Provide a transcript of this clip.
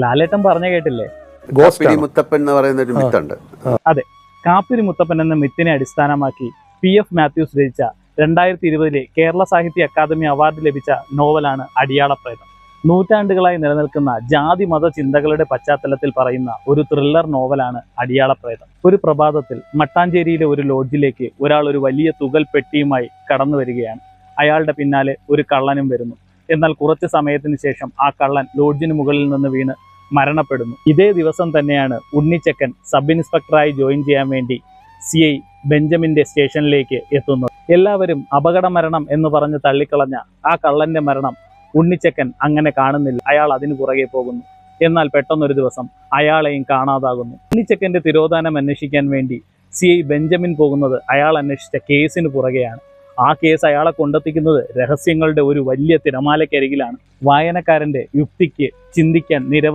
ലാലേട്ടൻ പറഞ്ഞ കേട്ടില്ലേ? കാപ്പിരി മുത്തപ്പൻ എന്ന് പറയുന്ന ഒരു മിത്തുണ്ട്. അതെ, കാപ്പിരി മുത്തപ്പൻ എന്ന മിത്തിനെ അടിസ്ഥാനമാക്കി PF മാത്യൂസ് രചിച്ച 2020 കേരള സാഹിത്യ അക്കാദമി അവാർഡ് ലഭിച്ച നോവലാണ് അടിയാളപ്രേതം. നൂറ്റാണ്ടുകളായി നിലനിൽക്കുന്ന ജാതി മത ചിന്തകളുടെ പശ്ചാത്തലത്തിൽ പറയുന്ന ഒരു ത്രില്ലർ നോവലാണ് അടിയാളപ്രേതം. ഒരു പ്രഭാതത്തിൽ മട്ടാഞ്ചേരിയിലെ ഒരു ലോഡ്ജിലേക്ക് ഒരാൾ ഒരു വലിയ തുകൽ പെട്ടിയുമായി കടന്നു വരികയാണ്. അയാളുടെ പിന്നാലെ ഒരു കള്ളനും വരുന്നു. എന്നാൽ കുറച്ച് സമയത്തിന് ശേഷം ആ കള്ളൻ ലോഡ്ജിന് മുകളിൽ നിന്ന് വീണ് മരണപ്പെടുന്നു. ഇതേ ദിവസം തന്നെയാണ് ഉണ്ണിച്ചക്കൻ സബ് ഇൻസ്പെക്ടറായി ജോയിൻ ചെയ്യാൻ വേണ്ടി CI ബെഞ്ചമിന്റെ സ്റ്റേഷനിലേക്ക് എത്തുന്നത്. എല്ലാവരും അപകട മരണം എന്ന് പറഞ്ഞ് തള്ളിക്കളഞ്ഞ ആ കള്ളന്റെ മരണം ഉണ്ണിച്ചക്കൻ അങ്ങനെ കാണുന്നില്ല. അയാൾ അതിന് പുറകെ പോകുന്നു. എന്നാൽ പെട്ടെന്നൊരു ദിവസം അയാളെയും കാണാതാകുന്നു. ഉണ്ണിച്ചക്കന്റെ തിരോധാനം അന്വേഷിക്കാൻ വേണ്ടി CI ബെഞ്ചമിൻ പോകുന്നത് അയാൾ അന്വേഷിച്ച കേസിന് പുറകെയാണ്. ആ കേസ് അയാളെ കൊണ്ടെത്തിക്കുന്നത് രഹസ്യങ്ങളുടെ ഒരു വലിയ തിരമാലക്കരികിലാണ്. വായനക്കാരന്റെ യുക്തിക്ക് ചിന്തിക്കാൻ നിരവധി